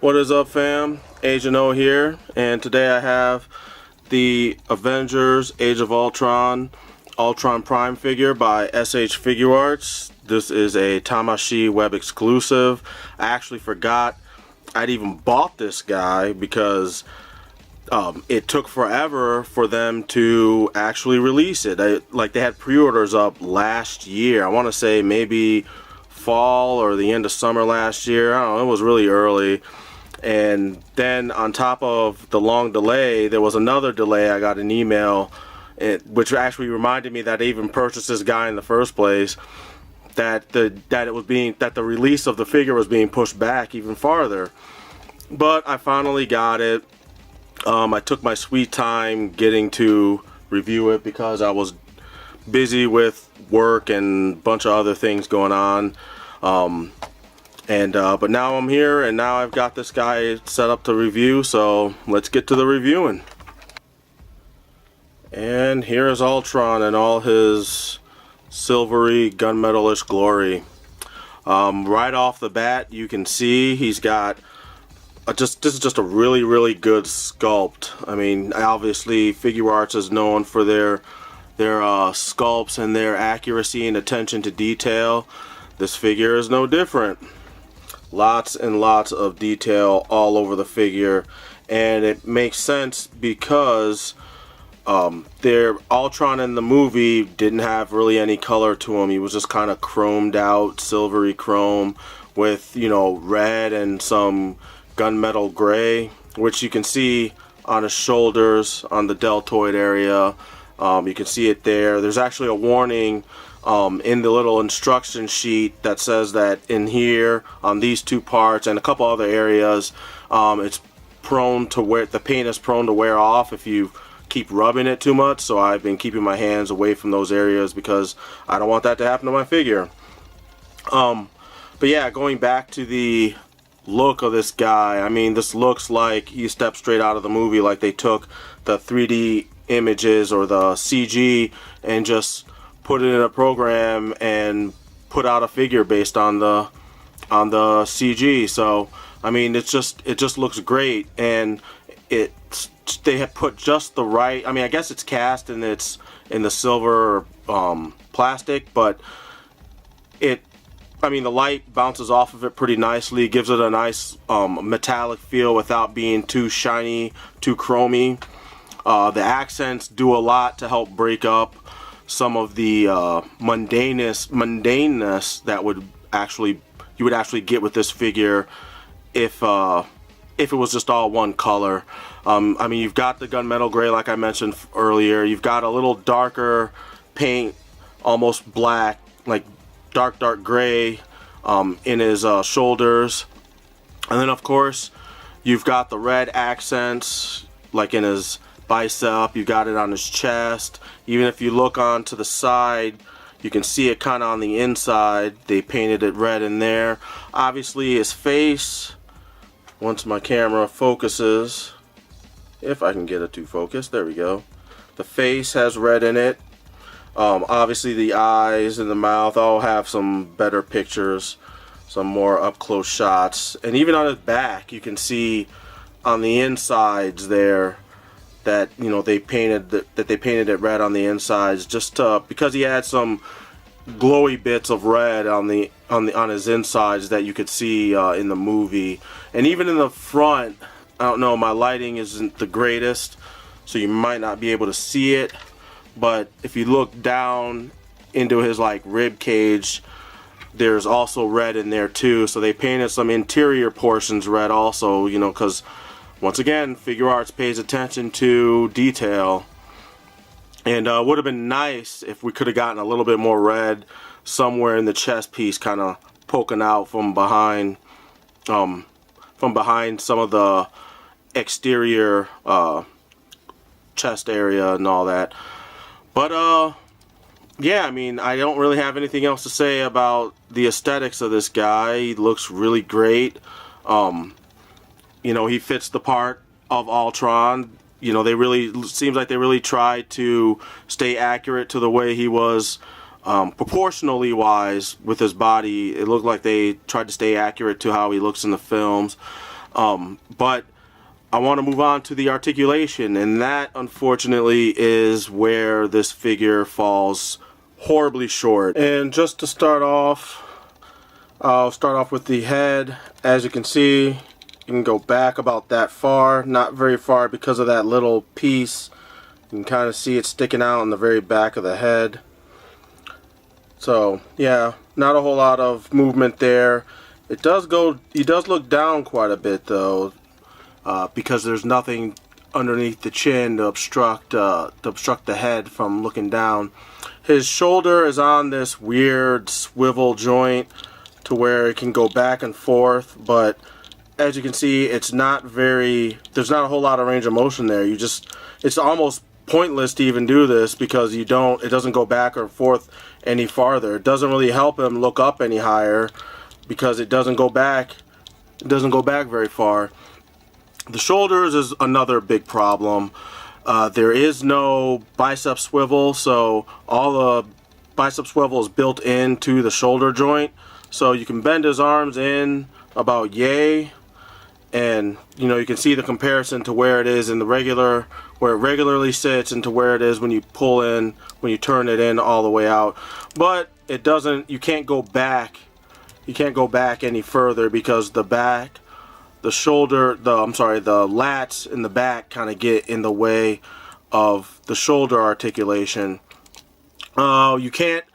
What is up, fam? Agent O here, and today I have the Avengers Age of Ultron Prime figure by SH Figuarts. This is a Tamashii Web Exclusive. I actually forgot I'd even bought this guy because it took forever for them to actually release it. They had pre-orders up last year. I want to say maybe fall or the end of summer last year. I don't know, it was really early. And then on top of the long delay, there was another delay. I got an email, which actually reminded me that I even purchased this guy in the first place. That the release of the figure was being pushed back even farther. But I finally got it. I took my sweet time getting to review it because I was busy with work and a bunch of other things going on. But now I'm here, and now I've got this guy set up to review, so let's get to the reviewing. And here is Ultron in all his silvery gunmetalish glory. Right off the bat, you can see he's got this is just a really good sculpt. I mean, obviously Figuarts is known for their sculpts and their accuracy and attention to detail. This figure is no different. Lots and lots of detail all over the figure, and it makes sense because their Ultron in the movie didn't have really any color to him. He was just kind of chromed out, silvery chrome with, you know, red and some gunmetal gray, which you can see on his shoulders, on the deltoid area. You can see it there. There's actually a warning in the little instruction sheet that says that in here, on these two parts and a couple other areas, it's prone to wear, the paint is prone to wear off if you keep rubbing it too much. So I've been keeping my hands away from those areas because I don't want that to happen to my figure. But yeah, going back to the look of this guy, I mean, this looks like he stepped straight out of the movie, like they took the 3D images or the CG and just put it in a program and put out a figure based on the CG. So I mean, it just looks great, and they have put just the right. I mean, I guess it's cast and it's in the silver plastic, but I mean, the light bounces off of it pretty nicely, gives it a nice metallic feel without being too shiny, too chromy. The accents do a lot to help break up some of the mundaneness that you would actually get with this figure if it was just all one color. I mean, you've got the gunmetal gray, like I mentioned earlier. You've got a little darker paint, almost black, like dark gray in his shoulders, and then of course you've got the red accents like in his bicep. You got it on his chest. Even if you look on to the side, you can see it kind of on the inside. They painted it red in there. Obviously his face, once my camera focuses, if I can get it to focus, there we go, the face has red in it. Obviously the eyes and the mouth all have some better pictures, some more up close shots, and even on his back you can see on the insides there that, you know, they painted it red on the insides, just because he had some glowy bits of red on his insides that you could see in the movie. And even in the front, I don't know, my lighting isn't the greatest, so you might not be able to see it, but if you look down into his like rib cage, there's also red in there too. So they painted some interior portions red also, you know, because once again, Figuarts pays attention to detail. And would have been nice if we could have gotten a little bit more red somewhere in the chest piece, kind of poking out from behind some of the exterior chest area and all that. But yeah, I mean, I don't really have anything else to say about the aesthetics of this guy. He looks really great. You know, he fits the part of Ultron. You know, seems like they really tried to stay accurate to the way he was proportionally wise with his body. It looked like they tried to stay accurate to how he looks in the films. But I want to move on to the articulation, and that unfortunately is where this figure falls horribly short. And just to start off, I'll start off with the head. As you can see, you can go back about that far, not very far because of that little piece. You can kind of see it sticking out in the very back of the head. So yeah, not a whole lot of movement there. He does look down quite a bit though, because there's nothing underneath the chin to obstruct the head from looking down. His shoulder is on this weird swivel joint to where it can go back and forth, but as you can see, there's not a whole lot of range of motion there. It's almost pointless to even do this because it doesn't go back or forth any farther. It doesn't really help him look up any higher because it doesn't go back very far. The shoulders is another big problem. There is no bicep swivel, so all the bicep swivel is built into the shoulder joint. So you can bend his arms in about yay, and you can see the comparison to where it is in the regular, where it regularly sits, and to where it is when you turn it in all the way out. But it doesn't. You can't go back. You can't go back any further because the lats in the back kind of get in the way of the shoulder articulation. You can't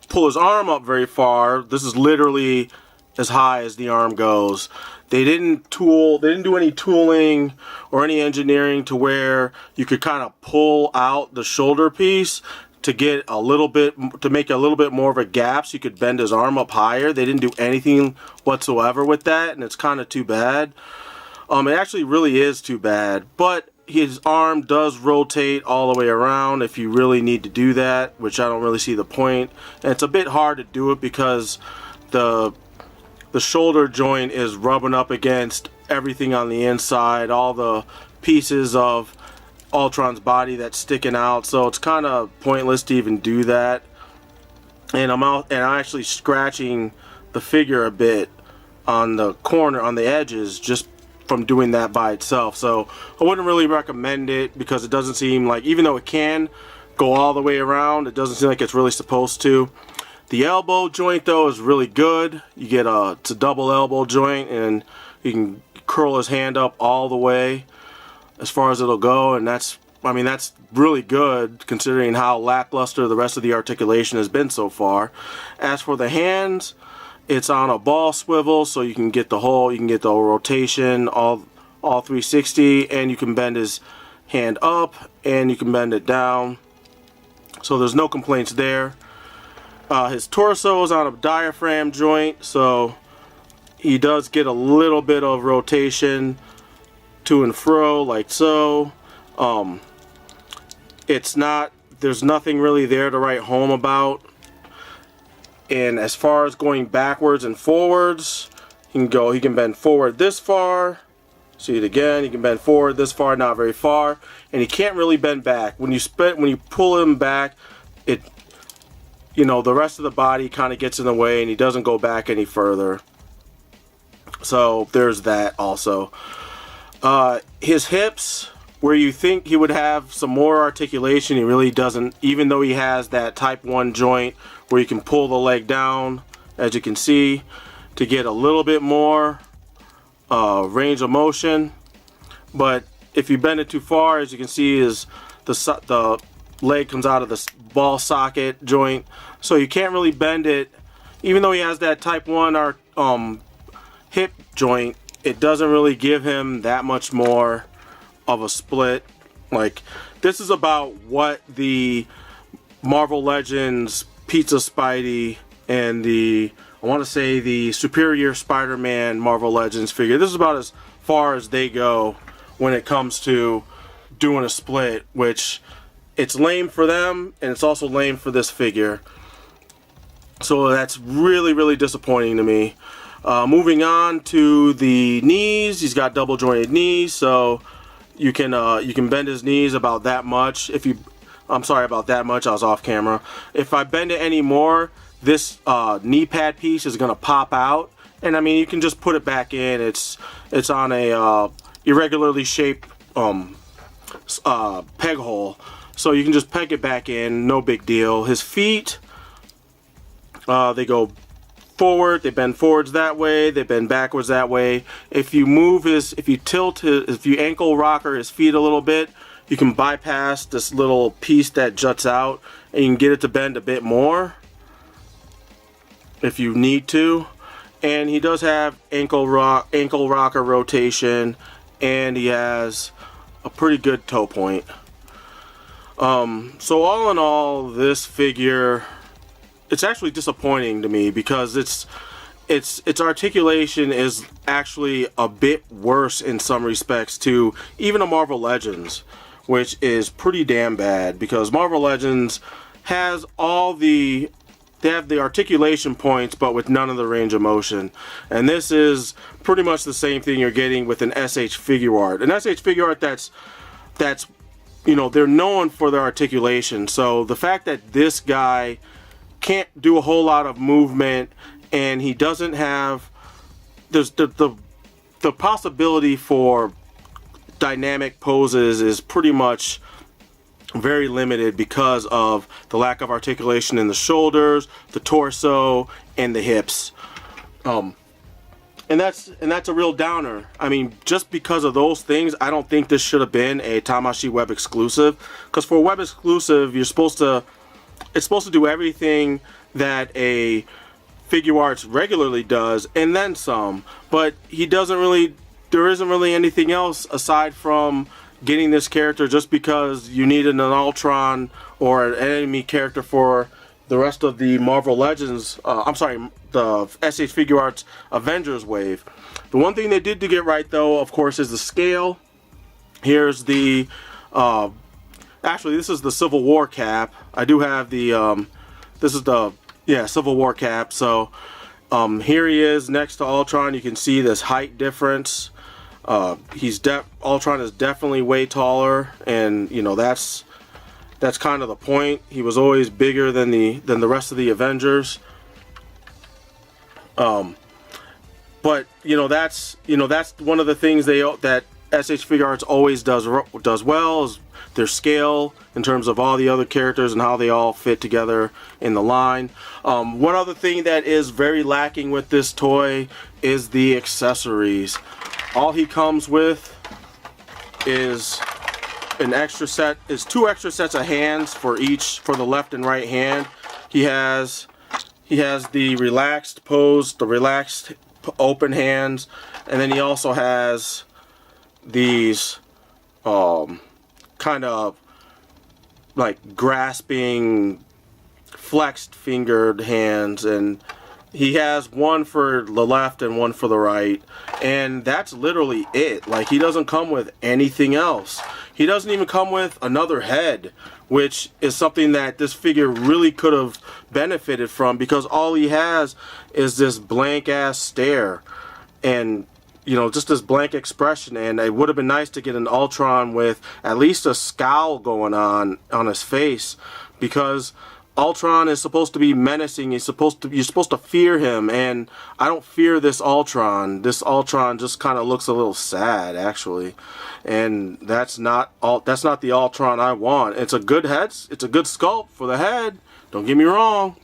pull his arm up very far. This is literally as high as the arm goes. They didn't do any tooling or any engineering to where you could kind of pull out the shoulder piece to make a little bit more of a gap so you could bend his arm up higher. They didn't do anything whatsoever with that, and it's kind of too bad. It actually really is too bad, but his arm does rotate all the way around if you really need to do that, which I don't really see the point. And it's a bit hard to do it because the shoulder joint is rubbing up against everything on the inside, all the pieces of Ultron's body that's sticking out, so it's kind of pointless to even do that. And I'm actually scratching the figure a bit on the corner, on the edges, just from doing that by itself. So I wouldn't really recommend it because it doesn't seem like, even though it can go all the way around, it doesn't seem like it's really supposed to. The elbow joint though is really good. You get it's a double elbow joint, and you can curl his hand up all the way as far as it'll go, and that's really good considering how lackluster the rest of the articulation has been so far. As for the hands, it's on a ball swivel, so you can get the rotation, all 360, and you can bend his hand up and you can bend it down. So there's no complaints there. His torso is on a diaphragm joint, so he does get a little bit of rotation to and fro, like so. There's nothing really there to write home about. And as far as going backwards and forwards, he can bend forward this far. See it again, he can bend forward this far, not very far. And he can't really bend back. When you pull him back, the rest of the body kind of gets in the way and he doesn't go back any further. So there's that also. His hips, where you think he would have some more articulation, he really doesn't, even though he has that type 1 joint where you can pull the leg down, as you can see, to get a little bit more range of motion. But if you bend it too far, as you can see, the leg comes out of the ball socket joint, so you can't really bend it. Even though he has that type 1 hip joint, it doesn't really give him that much more of a split. Like, this is about what the Marvel Legends Pizza Spidey and I want to say the Superior Spider-Man Marvel Legends figure. This is about as far as they go when it comes to doing a split, which it's lame for them and it's also lame for this figure. So that's really, really disappointing to me. Moving on to the knees, he's got double jointed knees, so you can bend his knees about that much. I'm sorry about that much, I was off camera. If I bend it any more, this knee pad piece is going to pop out And I mean, you can just put it back in. It's on a irregularly shaped peg hole, so you can just peg it back in, no big deal. His feet, they go forward, they bend forwards that way, they bend backwards that way. If you ankle rocker his feet a little bit, you can bypass this little piece that juts out, and you can get it to bend a bit more if you need to. And he does have ankle rocker rotation, and he has a pretty good toe point. So all in all, this figure, it's actually disappointing to me because its articulation is actually a bit worse in some respects to even a Marvel Legends, which is pretty damn bad, because Marvel Legends has they have the articulation points, but with none of the range of motion. And this is pretty much the same thing you're getting with an SH Figuart. An SH Figuart that's you know, they're known for their articulation. So the fact that this guy can't do a whole lot of movement, and he doesn't have, there's the possibility for dynamic poses is pretty much very limited because of the lack of articulation in the shoulders, the torso, and the hips. And that's a real downer. I mean, just because of those things, I don't think this should have been a Tamashii Web Exclusive. Because for a Web Exclusive, it's supposed to do everything that a Figuarts regularly does, and then some. But there isn't really anything else aside from getting this character just because you needed an Ultron or an enemy character for the rest of the Marvel Legends, the SH Figuarts Avengers wave. The one thing they did to get right, though, of course, is the scale. Here's the, actually, this is the Civil War cap. I do have the, this is the, Civil War cap. So here he is next to Ultron. You can see this height difference. Ultron is definitely way taller, and you know that's kind of the point. He was always bigger than the rest of the Avengers. But that's one of the things that SH Figuarts always does well, is their scale in terms of all the other characters and how they all fit together in the line. One other thing that is very lacking with this toy is the accessories. All he comes with is two extra sets of hands for the left and right hand. He has the relaxed pose, the relaxed open hands, and then he also has these kind of like grasping, flexed fingered hands, and he has one for the left and one for the right, and that's literally it. Like, he doesn't come with anything else. He doesn't even come with another head, which is something that this figure really could have benefited from, because all he has is this blank ass stare and just this blank expression. And it would have been nice to get an Ultron with at least a scowl going on his face, because Ultron is supposed to be menacing. You're supposed to fear him, and I don't fear this Ultron. This Ultron just kind of looks a little sad, actually, and that's not the Ultron I want. It's a good head. It's a good sculpt for the head. Don't get me wrong,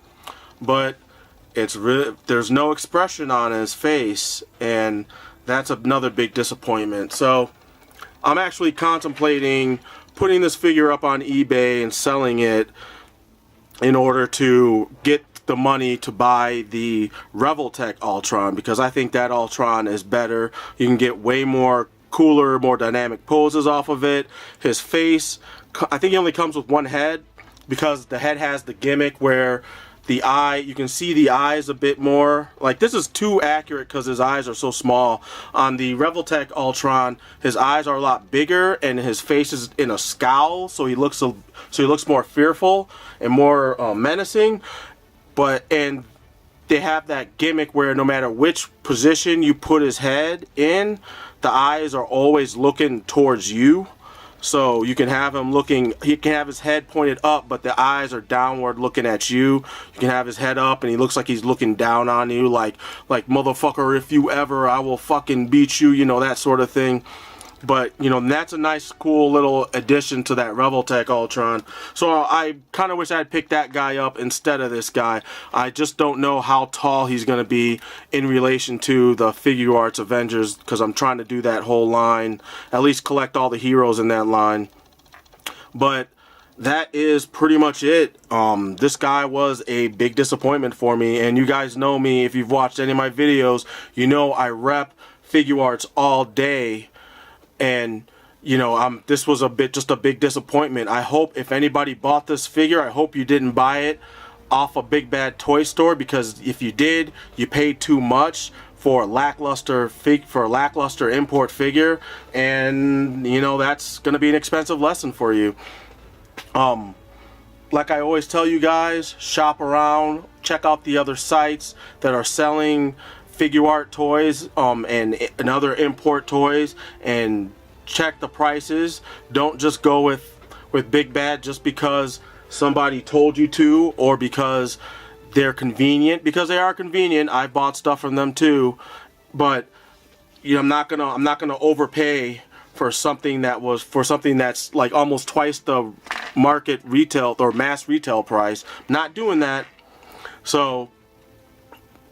but there's no expression on his face, and that's another big disappointment. So I'm actually contemplating putting this figure up on eBay and selling it in order to get the money to buy the Revoltech Ultron, because I think that Ultron is better. You can get way more cooler, more dynamic poses off of it. His face, I think he only comes with one head, because the head has the gimmick where the eye, you can see the eyes a bit more. Like, this is too accurate because his eyes are so small. On the Revoltech Ultron, his eyes are a lot bigger and his face is in a scowl, so he looks more fearful and more menacing. And they have that gimmick where no matter which position you put his head in, the eyes are always looking towards you. So you can have him looking, he can have his head pointed up, but the eyes are downward looking at you. You can have his head up and he looks like he's looking down on you, like motherfucker, if you ever, I will fucking beat you, you know, that sort of thing. But, you know, that's a nice, cool little addition to that Revoltech Ultron. So I kind of wish I had picked that guy up instead of this guy. I just don't know how tall he's going to be in relation to the Figuarts Avengers, because I'm trying to do that whole line, at least collect all the heroes in that line. But that is pretty much it. This guy was a big disappointment for me, and you guys know me. If you've watched any of my videos, you know I rep Figuarts all day. And, you know, this was just a big disappointment. I hope if anybody bought this figure, I hope you didn't buy it off a big bad toy store, because if you did, you paid too much for a lackluster import figure, and you know that's going to be an expensive lesson for you. Like I always tell you guys, shop around, check out the other sites that are selling Figuart toys and other import toys, and check the prices. Don't just go with Big Bad just because somebody told you to, or because they're convenient, because they are convenient. I bought stuff from them too, but you know, I'm not gonna overpay for something that's like almost twice the market retail or mass retail price. I'm not doing that. So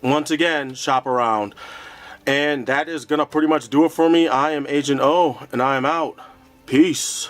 once again, shop around. And that is gonna pretty much do it for me. I am Agent O, and I am out. Peace.